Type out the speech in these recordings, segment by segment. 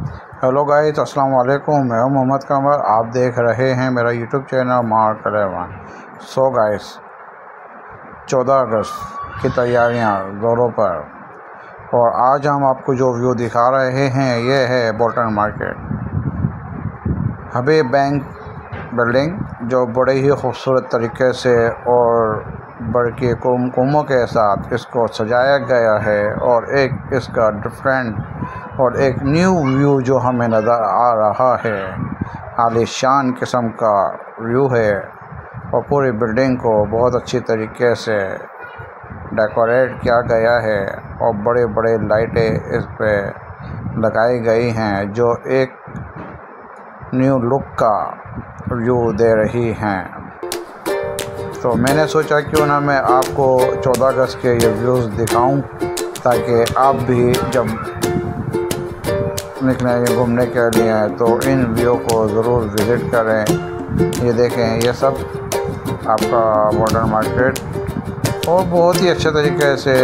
Hello guys, अस्सलाम वालेकुम। मैं हूं मोहम्मद कमर। आप देख रहे हैं मेरा YouTube channel mark 11। So guys, 14 अगस्त की तैयारियां ज़ोरों पर, और आज हम आपको जो व्यू दिखा रहे हैं ये है बोल्टन मार्केट। हबीब बैंक बिल्डिंग, जो बड़े ही खूबसूरत तरीके से और बड़की कुमकुमों के साथ इसको सजाया गया है, और एक इसका डिफरेंट और एक न्यू व्यू जो हमें नज़र आ रहा है, आलीशान किस्म का व्यू है। और पूरी बिल्डिंग को बहुत अच्छी तरीके से डेकोरेट किया गया है और बड़े बड़े लाइटें इस पे लगाई गई हैं जो एक न्यू लुक का व्यू दे रही हैं। तो मैंने सोचा क्यों ना मैं आपको 14 अगस्त के ये व्यूज़ दिखाऊं, ताकि आप भी जब निकलें घूमने के लिए तो इन व्यू को ज़रूर विज़िट करें। ये देखें, ये सब आपका बोल्टन मार्केट, और बहुत ही अच्छे तरीके से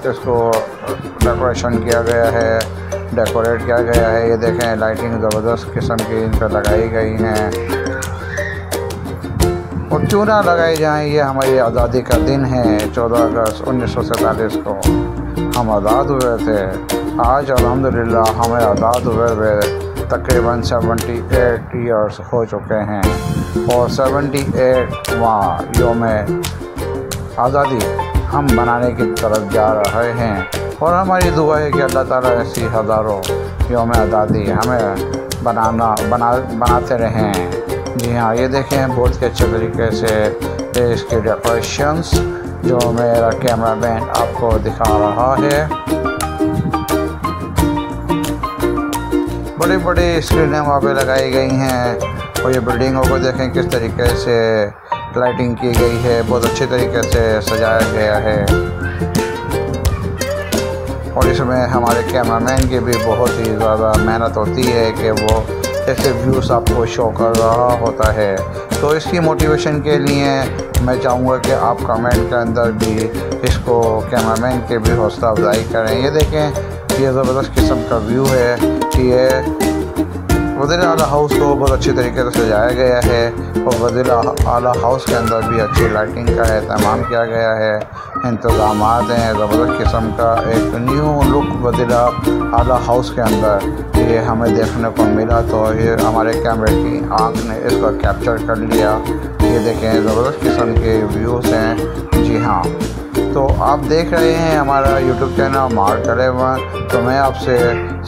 इसको डेकोरेशन किया गया है, डेकोरेट किया गया है। ये देखें, लाइटिंग ज़बरदस्त किस्म की इन पर लगाई गई हैं, और क्यों ना लगाई जाएँ। ये हमारी आज़ादी का दिन है। 14 अगस्त 1947 को हम आज़ाद हुए थे। आज अल्हम्दुलिल्लाह हमें आज़ाद हुए तकरीबन 78 ईयर्स हो चुके हैं, और 78वां यौम आज़ादी हम बनाने की तरफ जा रहे हैं। और हमारी दुआ है कि अल्लाह ताला ऐसी हज़ारों यौम आज़ादी हमें बनाते रहें। जी हाँ, ये देखें, बहुत ही अच्छे तरीके से इसके डेकोरेशंस जो मेरा कैमरामैन आपको दिखा रहा है। बड़ी बड़ी स्क्रीनें वहाँ पे लगाई गई हैं, और ये बिल्डिंगों को देखें किस तरीके से लाइटिंग की गई है, बहुत अच्छे तरीके से सजाया गया है। और इसमें हमारे कैमरामैन की भी बहुत ही ज़्यादा मेहनत होती है कि वो ऐसे व्यूज़ आपको शो कर रहा होता है। तो इसकी मोटिवेशन के लिए मैं चाहूँगा कि आप कमेंट के अंदर भी इसको कैमरामैन के भी हौसला अफजाई करें। ये देखें, ये ज़बरदस्त किस्म का व्यू है कि ये वज़ीर आला हाउस को बहुत अच्छी तरीके से सजाया गया है, और वज़ीर आला हाउस के अंदर भी अच्छी लाइटिंग का एहतमाम किया गया है, इंतज़ाम हैं। ज़बरदस्त किस्म का एक न्यू लुक वज़ीर आला हाउस के अंदर ये हमें देखने को मिला, तो ये हमारे कैमरे की आँख ने इसको कैप्चर कर लिया। ये देखें, ज़बरदस्त किस्म के व्यूज़ हैं। जी हाँ, तो आप देख रहे हैं हमारा यूट्यूब चैनल मार्क 11। तो मैं आपसे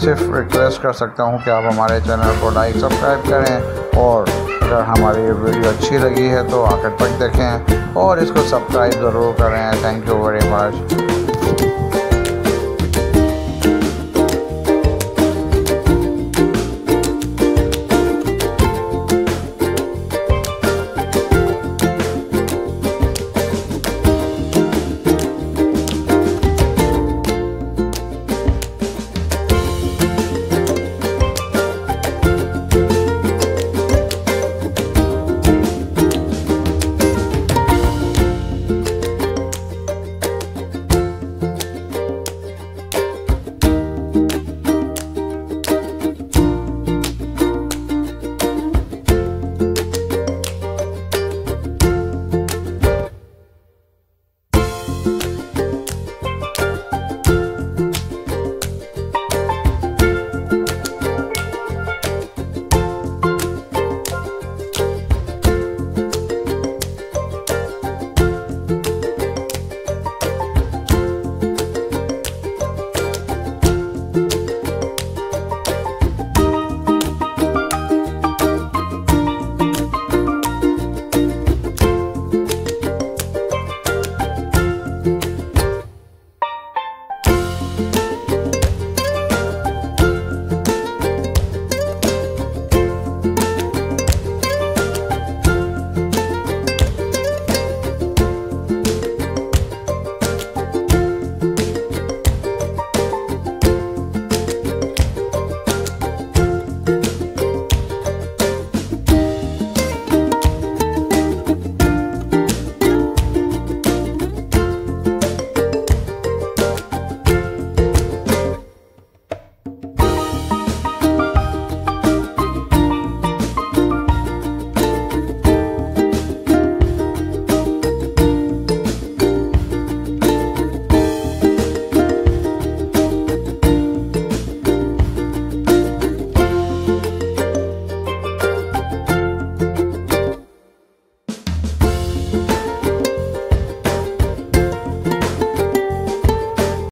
सिर्फ रिक्वेस्ट कर सकता हूं कि आप हमारे चैनल को लाइक सब्सक्राइब करें, और अगर हमारी वीडियो अच्छी लगी है तो आखिर तक देखें और इसको सब्सक्राइब ज़रूर करें। Thank you very much.